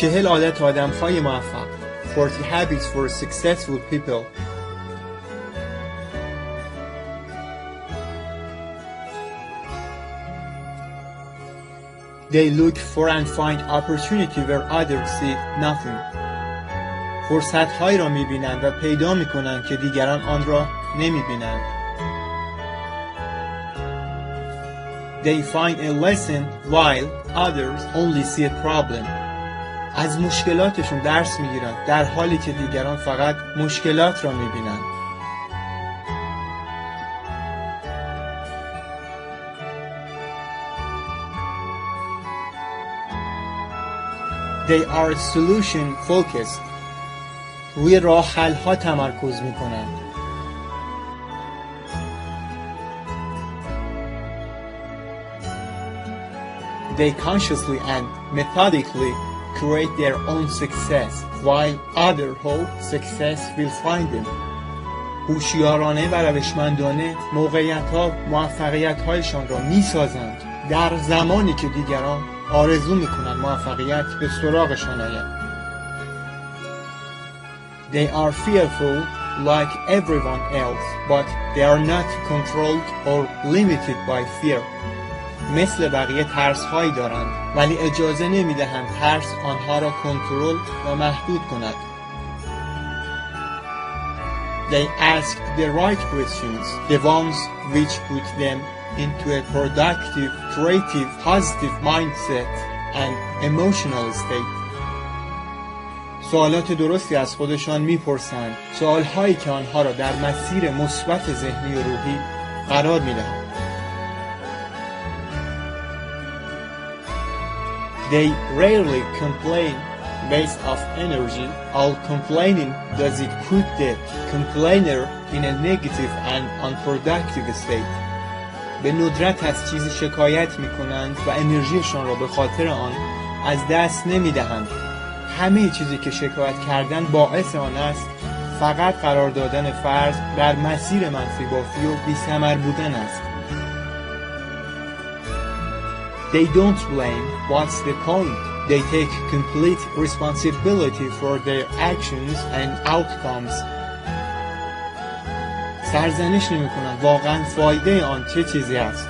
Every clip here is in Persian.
40 عادت آدم‌های موفق. 40 habits for successful people. They look for and find opportunity where others see nothing. فرصت‌هایی را می‌بینند و پیدا می‌کنند که دیگران آن را نمی‌بینند. They find a lesson while others only see a problem. از مشکلاتشون درس می‌گیرند در حالی که دیگران فقط مشکلات را می‌بینند. They are solution focused. روی راه حل‌ها تمرکز می‌کنند. They consciously and methodically create their own success, while others hope success will find them. هوشیارانه و روشمندانه موفقیت‌هایشان را می‌سازند در زمانی که دیگران آرزو می‌کنند موفقیت به سراغشان آید. They are fearful like everyone else, but they are not controlled or limited by fear. مثل بقیه ترس‌هایی دارند ولی اجازه نمی‌دهند ترس آنها را کنترل و محدود کند. They ask the right questions, the ones which put them into a productive, creative, positive mindset and emotional state. سوالات درستی از خودشان می‌پرسند، سوال‌هایی که آنها را در مسیر مثبت ذهنی و روحی قرار می‌دهند. They rarely complain waste of energy. All complaining does it put the complainer in a negative and unproductive state. به ندرت از چیزی شکایت می‌کنند و انرژیشان را به خاطر آن از دست نمی‌دهند. همه چیزی که شکایت کردن باعث آن است فقط قرار دادن فرد در مسیر منفی بافی و بی‌ثمر بودن است. They don't blame. What's the point? They take complete responsibility for their actions and outcomes. سرزنش نمی‌کنند. واقعاً فایده آن چه چیزی است؟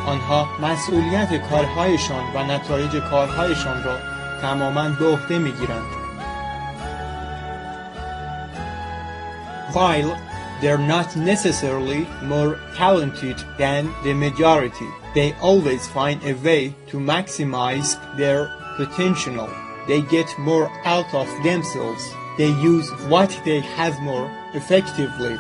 آنها مسئولیت کارهایشان و نتایج کارهایشان را تماماً به عهده می‌گیرند. While they're not necessarily more talented than the majority, they always find a way to maximize their potential. They get more out of themselves. They use what they have more effectively.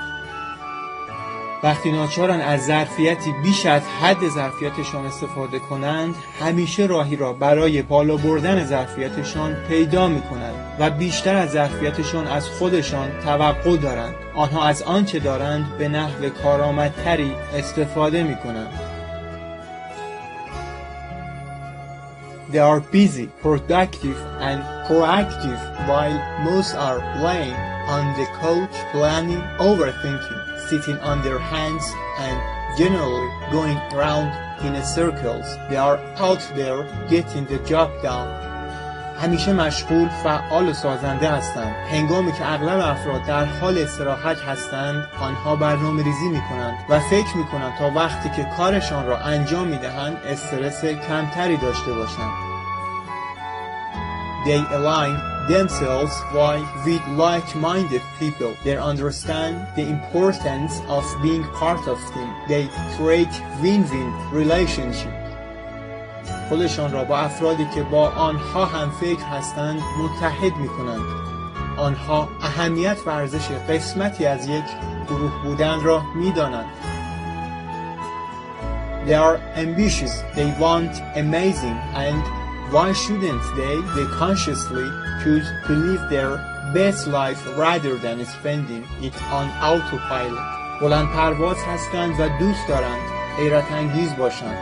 وقتی ناچارن از ظرفیتی بیش از حد ظرفیتشان استفاده کنند، همیشه راهی را برای بالا بردن ظرفیتشان پیدا می‌کنند و بیشتر از ظرفیتشان از خودشان توقع دارند. آنها از آنچه دارند به نحو کارآمدتری استفاده می‌کنند. They are busy, productive and proactive while most are laying on the couch planning, overthinking, sitting on their hands and generally going round in circles. They are out there getting the job done. همیشه مشغول، فعال و سازنده هستند. هنگامی که اغلب افراد در حال استراحت هستند، آنها برنامه‌ریزی می‌کنند و فکر می‌کنند تا وقتی که کارشان را انجام می‌دهند، استرس کمتری داشته باشند. They align themselves with like-minded people. They understand the importance of being part of them. They create win-win relationship. خودشان را با افرادی که با آنها هم فکر هستند متحد می‌کنند. آنها اهمیت و ارزش قسمتی از یک گروه بودن را می‌دانند. They are ambitious. They want amazing and why shouldn't they consciously choose to live their best life rather than spending it on autopilot. بلند پرواز هستند و دوست دارند حیرت انگیز باشند.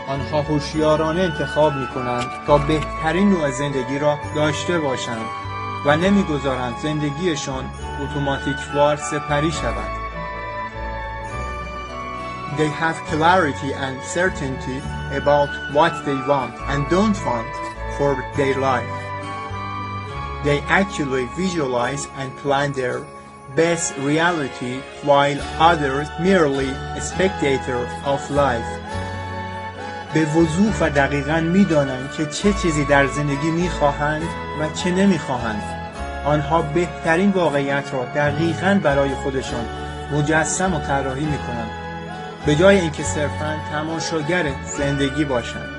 آنها هوشیارانه انتخاب می‌کنند تا بهترین نوع زندگی را داشته باشند و نمی‌گذارند زندگیشان اتوماتیکوار سپری شود. They have clarity and certainty about what they want and don't want for their life. They actually visualize and plan their best reality while others merely spectators of life. به وضوح و دقیقاً می‌دانند که چه چیزی در زندگی می‌خواهند و چه نمی‌خواهند. آنها بهترین واقعیت را دقیقاً برای خودشان مجسم و طراحی می‌کنند، به جای اینکه صرفاً تماشاگر زندگی باشند.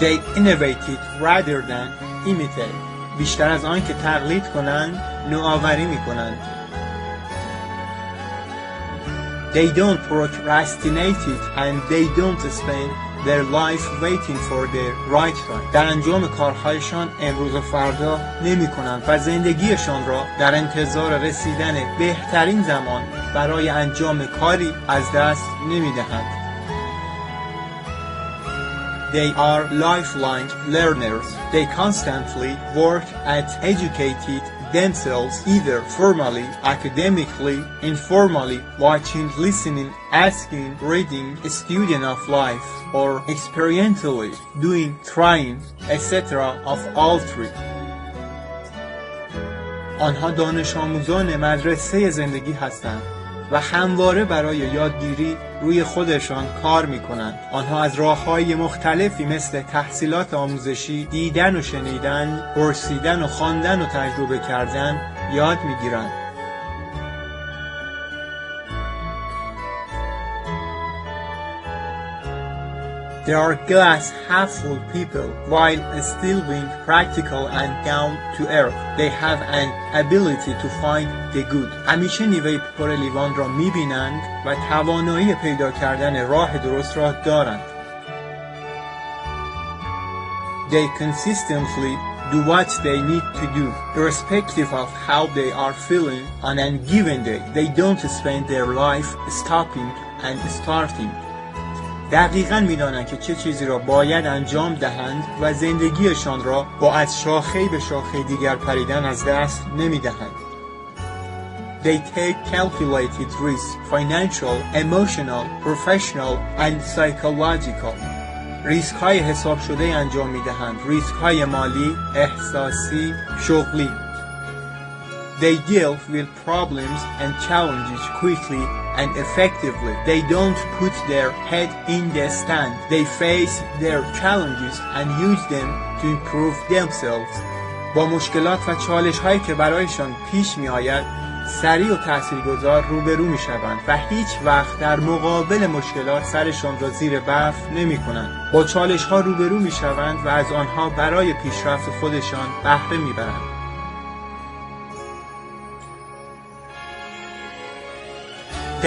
They innovate it rather than imitate. بیشتر از آن که تقلید کنند، نوآوری می‌کنند. They don't procrastinate it and they don't spend their life waiting for the right time. در انجام کارهایشان امروز و فردا نمی کنند و زندگیشان را در انتظار رسیدن بهترین زمان برای انجام کاری از دست نمی دهند. They are lifelong learners. They constantly work at educating themselves either formally, academically, informally, watching, listening, asking, reading, a student of life, or experientially, doing, trying, etc. of all three. آنها دانش آموزان مدرسه زندگی هستند و همواره برای یادگیری روی خودشان کار می کنند. آنها از راه‌های مختلفی مثل تحصیلات آموزشی، دیدن و شنیدن، پرسیدن و خواندن و تجربه کردن یاد می گیرند. They are glass half full people while still being practical and down to earth. They have an ability to find the good. همیشه نیمه پر لیوان را می‌بینند و توانایی پیدا کردن راه درست را دارند. They consistently do what they need to do, irrespective of how they are feeling on a given day. They don't spend their life stopping and starting. دقیقاً می‌دانند که چه چیزی را باید انجام دهند و زندگیشان را با از شاخه‌ای به شاخه دیگر پریدن از دست نمی‌دهند. They take calculated risks, financial, emotional, professional and psychological. ریسک‌های حساب شده انجام می‌دهند، ریسک‌های مالی، احساسی، شغلی. They deal with problems and challenges quickly and effectively. They don't put their head in the sand. They face their challenges and use them to improve themselves. با مشکلات و چالش‌هایی که برایشان پیش می‌آید، سریع و تاثیرگذار روبرو می‌شوند و هیچ وقت در مقابل مشکلات سرشان را زیر برف نمی‌کنند. با چالش‌ها روبرو می‌شوند و از آنها برای پیشرفت خودشان بهره می‌برند.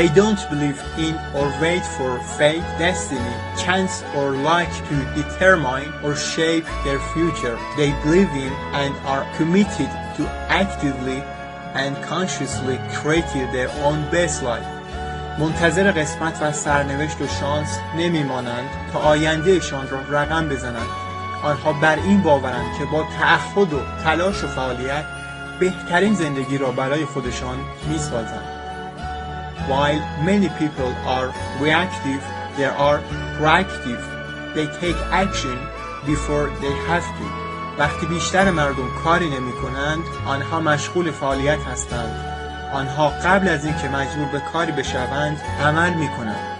They don't believe in or wait for fate, destiny, chance or luck to determine or shape their future. They believe in and are committed to actively and consciously creating their own best life. منتظر قسمت و سرنوشت و شانس نمیمانند تا آیندهشان را رقم بزنند. آنها بر این باورند که با تعهد و تلاش و فعالیت بهترین زندگی را برای خودشان میسازند. While many people are reactive, they are proactive. They take action before they have to. وقتی بیشتر مردم کاری نمی کنند، آنها مشغول فعالیت هستند. آنها قبل از اینکه مجبور به کاری بشوند، عمل می کنند.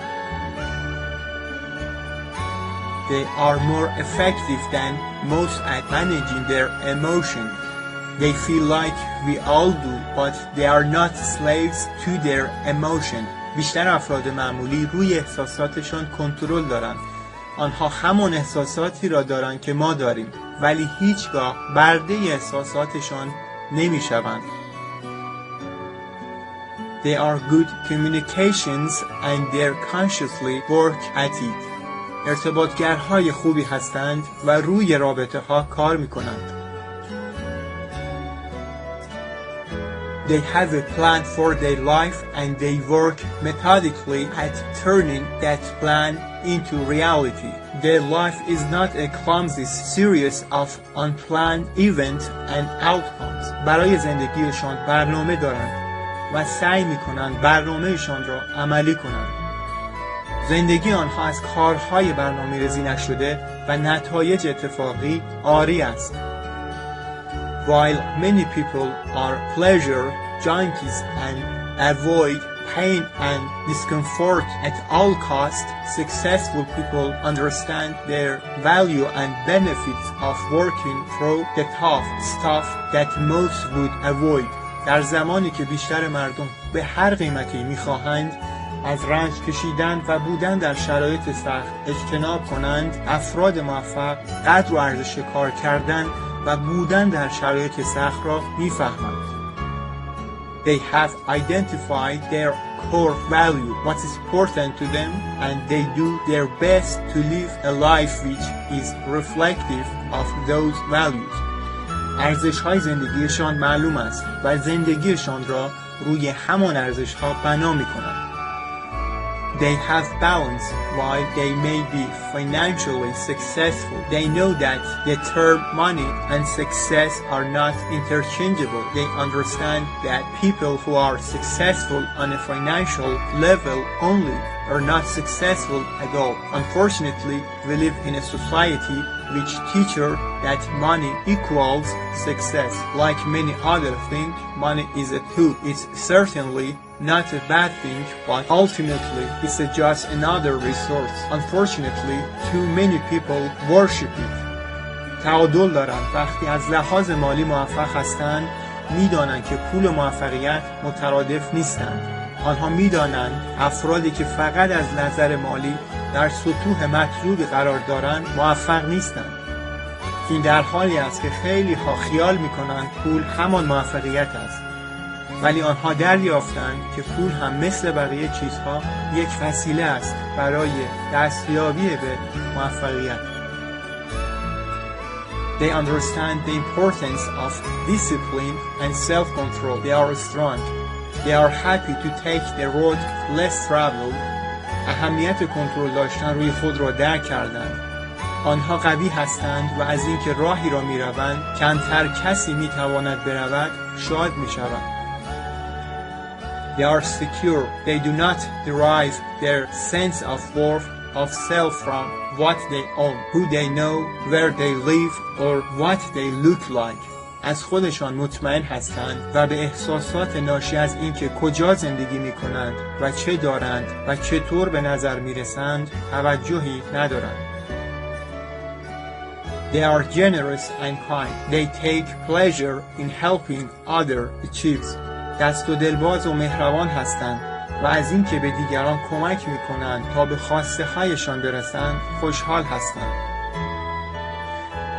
They are more effective than most at managing their emotions. They feel like we all do, but they are not slaves to their emotion. بیشتر افراد معمولی روی احساساتشان کنترل دارند. آنها همان احساساتی را دارند که ما داریم، ولی هیچگاه برده احساساتشان نمی‌شوند. They are good communications and they consciously work at it. ارتباطگرهای خوبی هستند و روی رابطه‌ها کار می‌کنند. They have a plan for their life and they work methodically at turning that plan into reality. Their life is not a clumsy series of unplanned events and outcomes. برای زندگیشان برنامه دارند و سعی می‌کنند برنامه‌شان را عملی کنند. زندگی آنها از کارهای برنامه‌ریزی نشده و نتایج اتفاقی عاری است. While many people are pleasure junkies and avoid pain and discomfort at all costs, successful people understand their value and benefits of working through the tough stuff that most would avoid. در زمانی که بیشتر مردم به هر قیمتی می‌خواهند از رنج کشیدن و بودن در شرایط سخت اجتناب کنند، افراد موفق قدر و ارزش کار کردن و بودن در شرایط سخت را می‌فهمند. They have identified their core value, what is important to them, and they do their best to live a life which is reflective of those values. ارزش‌های زندگیشان معلوم است و زندگیشان را روی همان ارزش‌ها بنا می‌کنند. They have balance while they may be financially successful. They know that the term money and success are not interchangeable. They understand that people who are successful on a financial level only are not successful at all. Unfortunately, we live in a society which teaches that money equals success. Like many other things, money is a tool. It's certainly not a bad thing, but ultimately it's just another resource. Unfortunately, too many people worship it. تعادل دارند. وقتی از لحاظ مالی موفق هستند، میدانند که پول و موفقیت مترادف نیستند. آنها میدانند افرادی که فقط از نظر مالی در سطوح مطلوب قرار دارند موفق نیستند. این در حالی است که خیلی ها خیال میکنند پول همان موفقیت است، ولی آنها دریافتند که پول هم مثل بقیه چیزها یک وسیله است برای دستیابی به موفقیت. They understand the importance of discipline and self-control. They are strong. They are happy to take the road less traveled. اهمیت کنترل داشتن روی خود را درک کردند. آنها قوی هستند و از اینکه راهی را می‌روند کمتر کسی می‌تواند برود شاد می‌شوند. They are secure. They do not derive their sense of worth of self from what they own, who they know, where they live, or what they look like. از خودشان مطمئن هستند و به احساسات ناشی از اینکه کجا زندگی می‌کنند و چه دارند و چطور به نظر می‌رسند توجهی ندارند. They are generous and kind. They take pleasure in helping others achieve. دست و دلباز و مهربان هستند و از اینکه به دیگران کمک می‌کنند تا به خواسته هایشان برسند خوشحال هستند.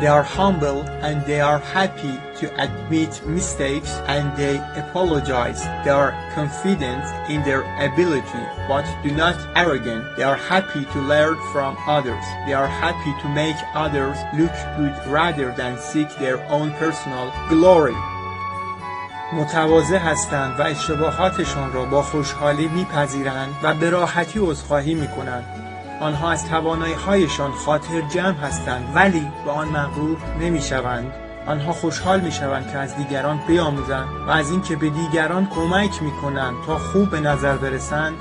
They are humble and they are happy to admit mistakes and they apologize. They are confident in their ability but do not arrogant. They are happy to learn from others. They are happy to make others look good rather than seek their own personal glory. متواضع هستند و اشتباهاتشان را با خوشحالی میپذیرند و به راحتی عذرخواهی میکنند. آنها از توانایی‌هایشان خاطر جمع هستند ولی به آن مغرور نمیشوند. آنها خوشحال میشوند که از دیگران بیاموزند و از اینکه به دیگران کمک میکنند تا خوب به نظر برسند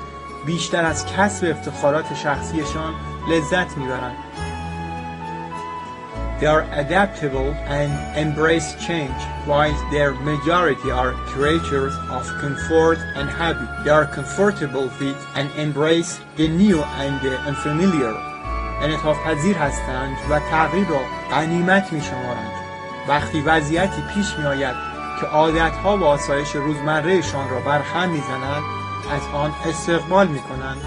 بیشتر از کسب افتخارات شخصیشان لذت میبرند. They are adaptable and embrace change, while their majority are creatures of comfort and habit. They are comfortable with and embrace the new and the unfamiliar. انعطاف پذیر هستند و تغییر را غنیمت می‌شمارند. وقتی وضعیتی پیش می‌آید که عادت‌ها و آسایش روزمره‌شان را بر هم می‌زنند، از آن استقبال می‌کنند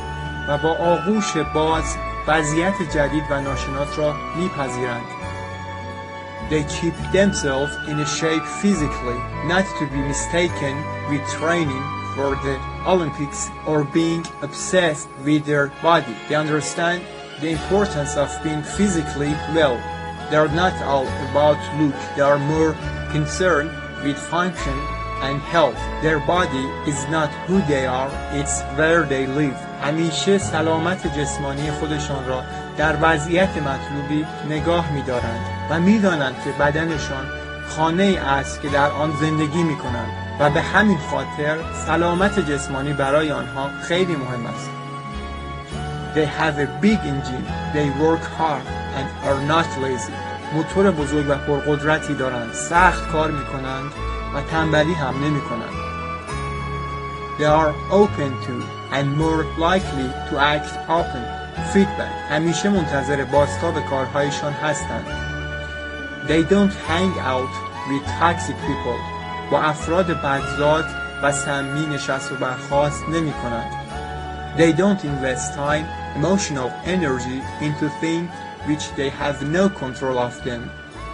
و با آغوش باز وضعیت جدید و ناشناس را می‌پذیرند. They keep themselves in a shape physically, not to be mistaken with training for the Olympics or being obsessed with their body. They understand the importance of being physically well. They are not all about look. They are more concerned with function and health. Their body is not who they are, it's where they live. همیشه سلامت جسمانی خودشان را در وضعیت مطلوبی نگاه می‌دارند و می‌دانند که بدنشان خانه‌ای است که در آن زندگی می‌کنند و به همین خاطر سلامت جسمانی برای آنها خیلی مهم است. They have a big engine. They work hard and are not lazy. موتور بزرگ و پرقدرتی دارند. سخت کار میکنند و تنبلی هم نمیکنند. They are open to and more likely to act upon feedback. همیشه منتظر بازتاب کارهایشان هستند. They don't hang out with toxic people. با افراد بدزاد و سمی نشست و برخاست نمی کنند. They don't invest time, emotional energy into things which they have no control of them.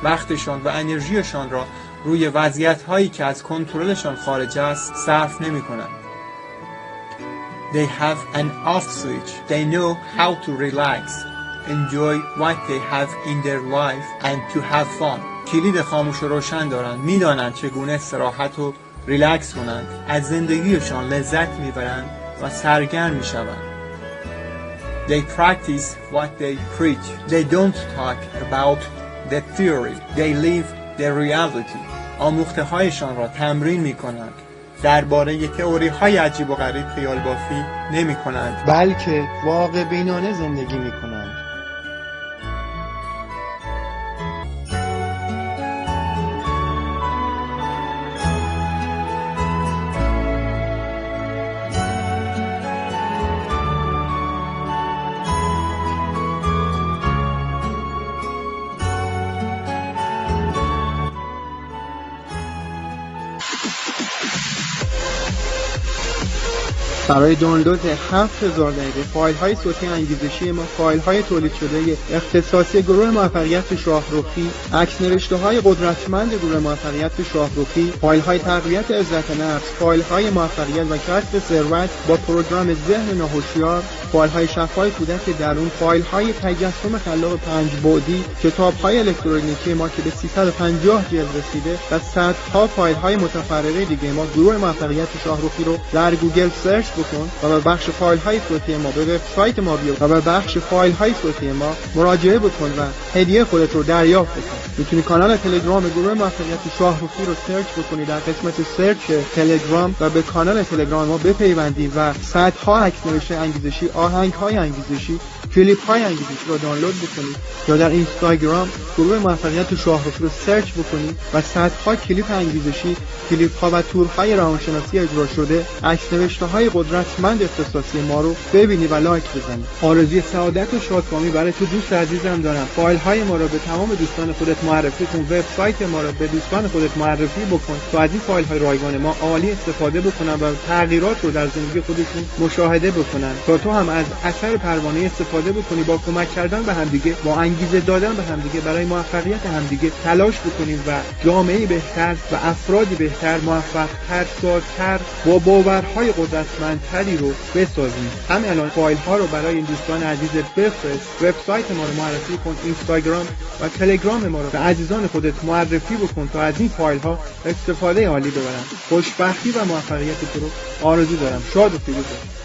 وقتشان و انرژیشان را روی وضعیت‌هایی که از کنترلشان خارج است صرف نمی کنند. They have an off switch. They know how to relax, enjoy what they have in their life and to have fun. کلید خاموش و روشن دارند. می‌دانند چگونه استراحت و ریلکس کنند. از زندگیشان لذت می‌برند و سرگرم می‌شوند. They practice what they preach. They don't talk about the theory. They live the reality. آموخته‌هایشان را تمرین می‌کنند. درباره تئوری‌های عجیب و غریب خیال بافی نمی‌کنند، بلکه واقع بینانه زندگی می‌کنند. برای دانلود 7000 دقیقه فایل‌های صوتی انگیزشی ما، فایل‌های تولید شده اختصاصی گروه موفقیت شاهرخی، عکس‌نوشته‌های قدرتمند گروه موفقیت شاهرخی، فایل‌های تقویت عزت نفس، فایل‌های موفقیت و کسب ثروت با پروگرام ذهن ناهوشیار، فایل‌های شفای کودک درون، فایل‌های تجسم خلاق 5 بعدی، کتاب‌های الکترونیکی ما که به 350 جلد رسیده و صدها فایل‌های متفرقه دیگه ما. گروه موفقیت شاهرخی رو در گوگل سرچ بکن و به بخش فایل‌های صوتی ما، به وبسایت ما بیا و به بخش فایل‌های صوتی ما مراجعه بکن و هدیه خودت رو دریافت بکن. میتونی کانال تلگرام گروه موفقیت شاهرخی رو سرچ بکنی در قسمت سرچ تلگرام و به کانال تلگرام ما بپیوندی و صدها عکس‌نوشته انگیزشی، آهنگ‌های انگیزشی، کلیپ‌های انگیزشی رو دانلود بکنی یا در اینستاگرام گروه موفقیت شاهرخی رو سرچ بکنی و صدها کلیپ انگیزشی، کلیپ‌ها و تورهای روانشناسی اجرا شده، عکس‌نوشته‌های قدرتمند اختصاصی ما رو ببینی و لایک بزنی. آرزوی سعادت و شادکامی برای تو دوست عزیزم دارم. فایل‌های ما رو به تمام دوستان خودت معرفی کن. وبسایت ما رو به دوستان خودت معرفی بکن تا از این فایل‌های رایگان ما عالی استفاده بکنن و تغییرات رو در زندگی خودشون مشاهده بکنن تا تو هم از اثر پروانه استفاده بکنی. با کمک کردن به همدیگه، با انگیزه دادن به همدیگه برای موفقیت همدیگه تلاش بکنیم و جامعه‌ای بهتر و افرادی بهتر، موفق‌تر، شادتر، با باورهای قدرتمندتری رو بسازیم. همین الان فایل‌ها رو برای این دوستان عزیز بفرست. وبسایت ما رو معرفی کن، اینستاگرام و تلگرام ما رو به عزیزان خودت معرفی بکن تا از این فایل‌ها استفاده عالی ببرن. خوشبختی و موفقیت تو رو آرزو دارم. شاد و پیروز باش.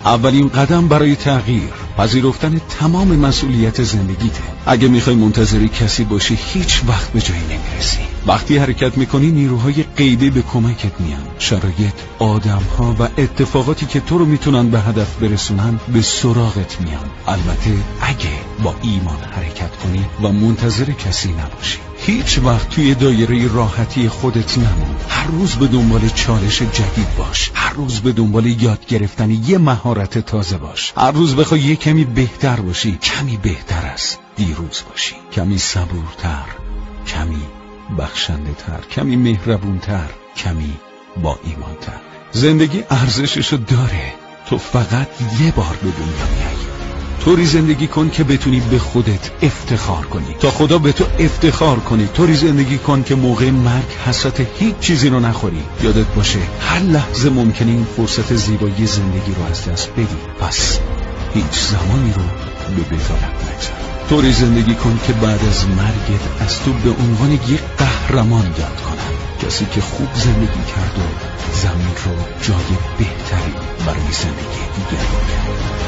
اولین قدم برای تغییر پذیرفتن تمام مسئولیت زندگیته. اگه میخوای منتظر کسی باشی هیچ وقت به جایی نمیرسی. وقتی حرکت میکنی نیروهای غیبی به کمکت میان. شرایط، آدمها و اتفاقاتی که تو رو میتونن به هدف برسونن به سراغت میان. البته اگه با ایمان حرکت کنی و منتظر کسی نباشی. هیچ وقت توی دایره راحتی خودت نمون. هر روز به دنبال چالش جدید باش. هر روز به دنبال یاد گرفتن یه مهارت تازه باش. هر روز بخوای یه کمی بهتر باشی. کمی بهتر از دیروز باشی. کمی صبورتر، کمی بخشنده تر، کمی مهربونتر، کمی با ایمانتر. زندگی ارزششو داره. تو فقط یه بار به دنیا میای. طوری زندگی کن که بتونی به خودت افتخار کنی، تا خدا به تو افتخار کنی. طوری زندگی کن که موقع مرگ حسرت هیچ چیزی رو نخوری. یادت باشه هر لحظه ممکنه این فرصت زیبایی زندگی رو از دست بدی، پس هیچ زمانی رو به بی‌طرف نگذار. طوری زندگی کن که بعد از مرگت از تو به عنوان یک قهرمان یاد کنن، کسی که خوب زندگی کرد و زمین رو جای بهتری برای زندگی دیگران کرد.